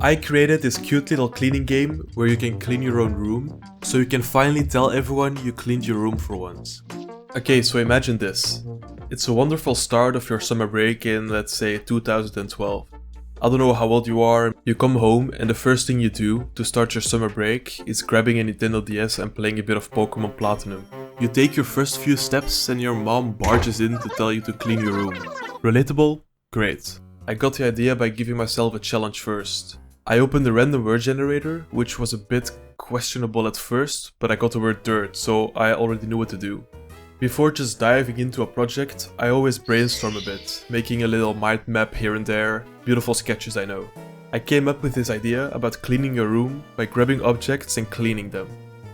I created this cute little cleaning game where you can clean your own room, so you can finally tell everyone you cleaned your room for once. Okay, so imagine this. It's a wonderful start of your summer break in, let's say, 2012. I don't know how old you are, you come home and the first thing you do to start your summer break is grabbing a Nintendo DS and playing a bit of Pokémon Platinum. You take your first few steps and your mom barges in to tell you to clean your room. Relatable? Great. I got the idea by giving myself a challenge first. I opened the random word generator, which was a bit questionable at first, but I got the word dirt, so I already knew what to do. Before just diving into a project, I always brainstorm a bit, making a little mind map here and there, beautiful sketches I know. I came up with this idea about cleaning your room by grabbing objects and cleaning them.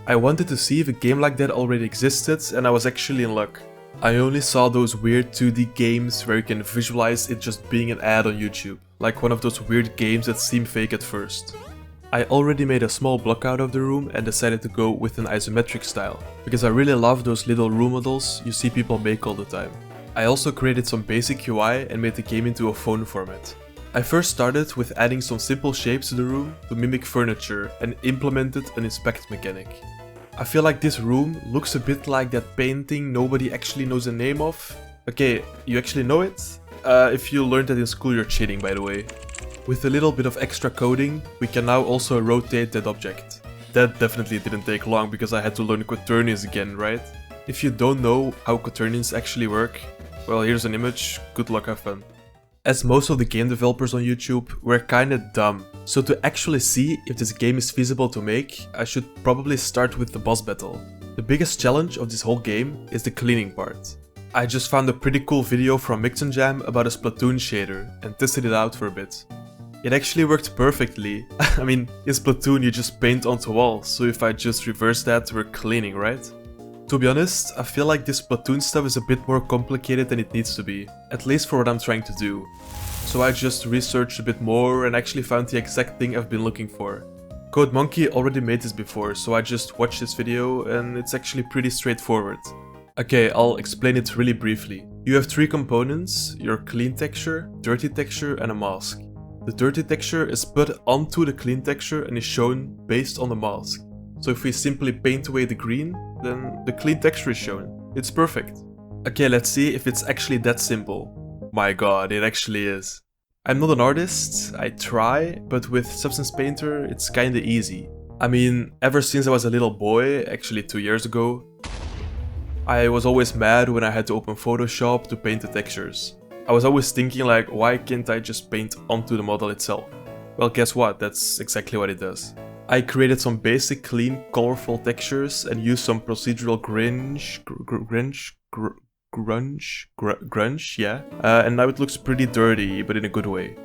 I wanted to see if a game like that already existed, and I was actually in luck. I only saw those weird 2D games where you can visualize it just being an ad on YouTube, like one of those weird games that seem fake at first. I already made a small block out of the room and decided to go with an isometric style, because I really love those little room models you see people make all the time. I also created some basic UI and made the game into a phone format. I first started with adding some simple shapes to the room to mimic furniture and implemented an inspect mechanic. I feel like this room looks a bit like that painting nobody actually knows the name of. Okay, you actually know it? If you learned that in school, you're cheating, by the way. With a little bit of extra coding, we can now also rotate that object. That definitely didn't take long because I had to learn quaternions again, right? If you don't know how quaternions actually work, well, here's an image, good luck, have fun. As most of the game developers on YouTube, we're kinda dumb. So to actually see if this game is feasible to make, I should probably start with the boss battle. The biggest challenge of this whole game is the cleaning part. I just found a pretty cool video from Mixnjam about a Splatoon shader and tested it out for a bit. It actually worked perfectly. I mean, in Splatoon you just paint onto walls, so if I just reverse that, we're cleaning, right? To be honest, I feel like this Splatoon stuff is a bit more complicated than it needs to be, at least for what I'm trying to do. So I just researched a bit more and actually found the exact thing I've been looking for. CodeMonkey already made this before, so I just watched this video and it's actually pretty straightforward. Okay, I'll explain it really briefly. You have three components, your clean texture, dirty texture and a mask. The dirty texture is put onto the clean texture and is shown based on the mask. So if we simply paint away the green, then the clean texture is shown. It's perfect. Okay, let's see if it's actually that simple. My god, it actually is. I'm not an artist, I try, but with Substance Painter it's kinda easy. I mean, ever since I was a little boy, actually 2 years ago, I was always mad when I had to open Photoshop to paint the textures. I was always thinking like, why can't I just paint onto the model itself? Well, guess what, that's exactly what it does. I created some basic, clean, colorful textures and used some procedural grunge, yeah. And now it looks pretty dirty, but in a good way.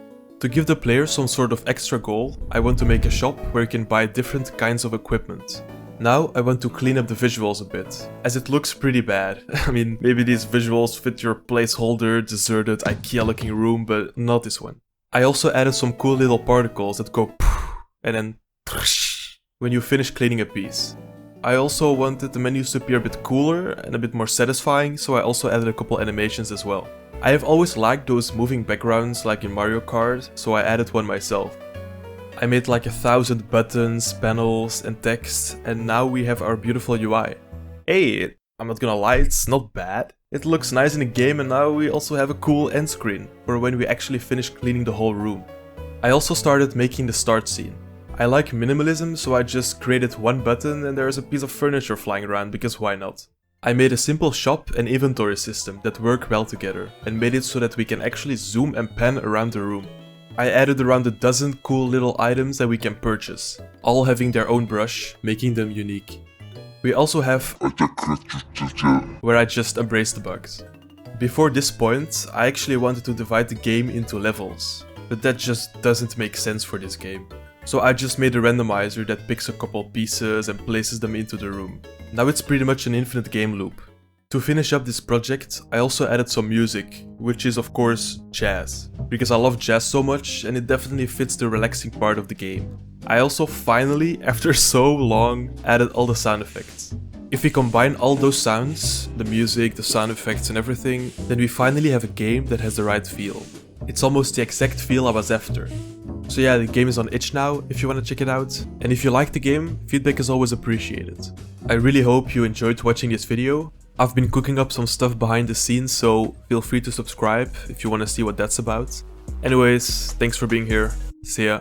To give the player some sort of extra goal, I want to make a shop where you can buy different kinds of equipment. Now I want to clean up the visuals a bit, as it looks pretty bad. I mean, maybe these visuals fit your placeholder, deserted, IKEA looking room, but not this one. I also added some cool little particles that go poof, and then when you finish cleaning a piece. I also wanted the menus to appear a bit cooler and a bit more satisfying, so I also added a couple animations as well. I have always liked those moving backgrounds like in Mario Kart, so I added one myself. I made like 1,000 buttons, panels and text, and now we have our beautiful UI. Hey, I'm not gonna lie, it's not bad. It looks nice in the game and now we also have a cool end screen, for when we actually finish cleaning the whole room. I also started making the start scene. I like minimalism, so I just created one button and there's a piece of furniture flying around, because why not? I made a simple shop and inventory system that work well together, and made it so that we can actually zoom and pan around the room. I added around a dozen cool little items that we can purchase, all having their own brush, making them unique. We also have where I just embrace the bugs. Before this point, I actually wanted to divide the game into levels, but that just doesn't make sense for this game. So I just made a randomizer that picks a couple pieces and places them into the room. Now it's pretty much an infinite game loop. To finish up this project, I also added some music, which is of course jazz, because I love jazz so much and it definitely fits the relaxing part of the game. I also finally, after so long, added all the sound effects. If we combine all those sounds, the music, the sound effects and everything, then we finally have a game that has the right feel. It's almost the exact feel I was after. So yeah, the game is on itch now if you want to check it out. And if you like the game, feedback is always appreciated. I really hope you enjoyed watching this video. I've been cooking up some stuff behind the scenes, so feel free to subscribe if you want to see what that's about. Anyways, thanks for being here. See ya.